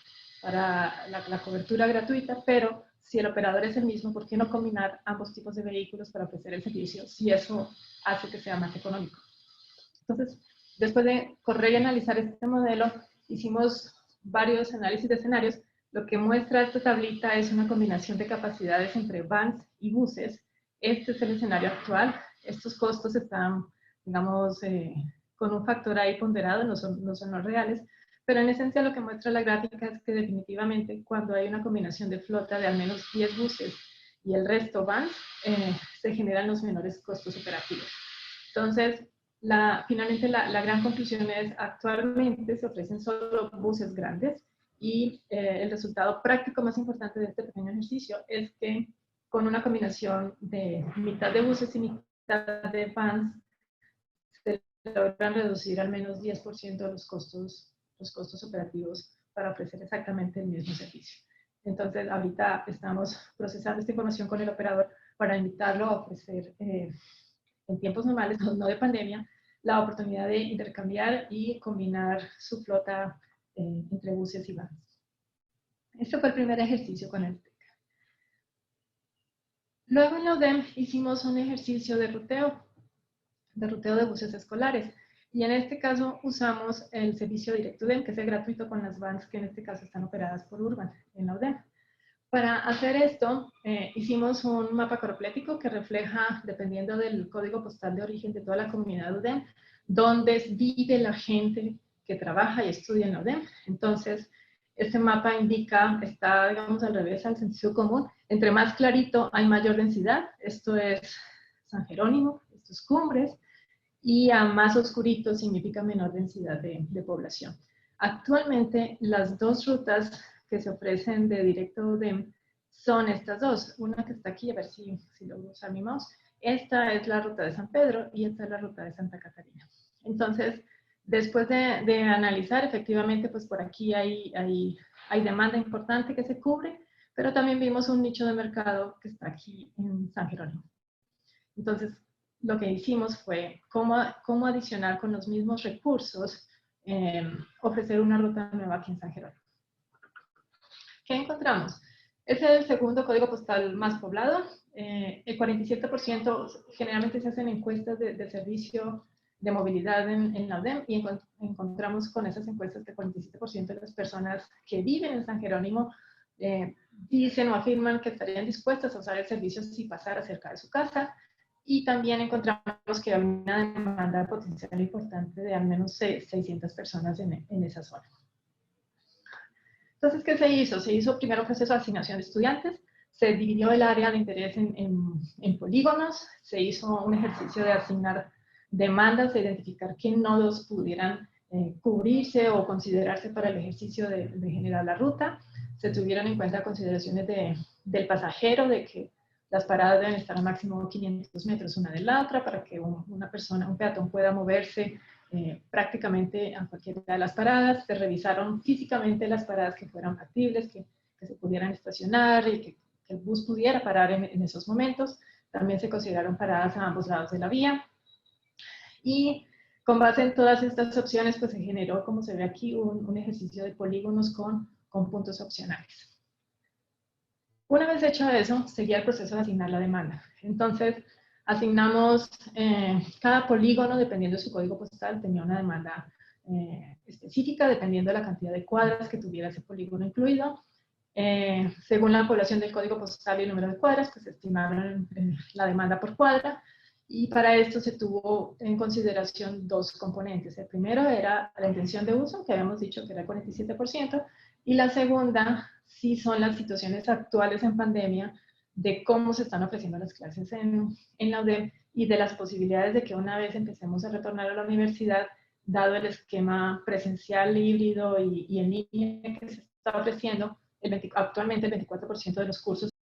la cobertura gratuita, pero si el operador es el mismo, ¿por qué no combinar ambos tipos de vehículos para ofrecer el servicio si eso hace que sea más económico? Entonces, después de correr y analizar este modelo, hicimos varios análisis de escenarios. Lo que muestra esta tablita es una combinación de capacidades entre vans y buses. Este es el escenario actual. Estos costos están, digamos, con un factor ahí ponderado, no son los reales, pero en esencia lo que muestra la gráfica es que definitivamente cuando hay una combinación de flota de al menos 10 buses y el resto vans, se generan los menores costos operativos. Entonces, finalmente la gran conclusión es: actualmente se ofrecen solo buses grandes, y el resultado práctico más importante de este pequeño ejercicio es que con una combinación de mitad de buses y mitad de vans se logran reducir al menos 10% de los costos operativos para ofrecer exactamente el mismo servicio. Entonces, ahorita estamos procesando esta información con el operador para invitarlo a ofrecer en tiempos normales, no de pandemia, la oportunidad de intercambiar y combinar su flota entre buses y vans. Este fue el primer ejercicio con el TEC. Luego en la UDEM hicimos un ejercicio de ruteo de buses escolares. Y en este caso usamos el servicio directo UDEM, que es el gratuito con las vans que en este caso están operadas por Urban en la UDEM. Para hacer esto, hicimos un mapa coroplético que refleja, dependiendo del código postal de origen de toda la comunidad UDEM, dónde vive la gente que trabaja y estudia en la UDEM. Entonces, este mapa indica, está, digamos, al revés al sentido común. Entre más clarito hay mayor densidad. Esto es San Jerónimo, esto es Cumbres, y a más oscurito significa menor densidad de población. Actualmente, las dos rutas que se ofrecen de directo UDEM son estas dos. Una que está aquí, a ver si logro usar mi mouse. Esta es la ruta de San Pedro y esta es la ruta de Santa Catarina. Entonces, después de analizar, efectivamente, pues por aquí hay demanda importante que se cubre, pero también vimos un nicho de mercado que está aquí en San Jerónimo. Entonces, lo que hicimos fue cómo adicionar con los mismos recursos, ofrecer una ruta nueva aquí en San Jerónimo. ¿Qué encontramos? Ese es el segundo código postal más poblado. El 47% generalmente se hacen encuestas de servicio de movilidad en la UDEM, y encontramos con esas encuestas que el 47% de las personas que viven en San Jerónimo dicen o afirman que estarían dispuestas a usar el servicio si pasara cerca de su casa. Y también encontramos que hay una demanda potencial importante de al menos 600 personas en esa zona. Entonces, ¿qué se hizo? Se hizo primero un proceso de asignación de estudiantes, se dividió el área de interés en polígonos, se hizo un ejercicio de asignar demandas, de identificar qué nodos pudieran cubrirse o considerarse para el ejercicio de generar la ruta. Se tuvieron en cuenta consideraciones del pasajero, de que las paradas deben estar a máximo 500 metros una de la otra para que un peatón pueda moverse prácticamente a cualquiera de las paradas. Se revisaron físicamente las paradas que fueran factibles, que se pudieran estacionar y que el bus pudiera parar en esos momentos. También se consideraron paradas a ambos lados de la vía. Y con base en todas estas opciones, pues se generó, como se ve aquí, un ejercicio de polígonos con puntos opcionales. Una vez hecho eso, seguía el proceso de asignar la demanda. Entonces, asignamos cada polígono, dependiendo de su código postal, tenía una demanda específica, dependiendo de la cantidad de cuadras que tuviera ese polígono incluido. Según la población del código postal y el número de cuadras, pues estimaron la demanda por cuadra. Y para esto se tuvo en consideración dos componentes. El primero era la intención de uso, que habíamos dicho que era el 47%, Y la segunda, sí son las situaciones actuales en pandemia, de cómo se están ofreciendo las clases en la UDEM y de las posibilidades de que una vez empecemos a retornar a la universidad, dado el esquema presencial, híbrido y en línea que se está ofreciendo, actualmente el 24% de los cursos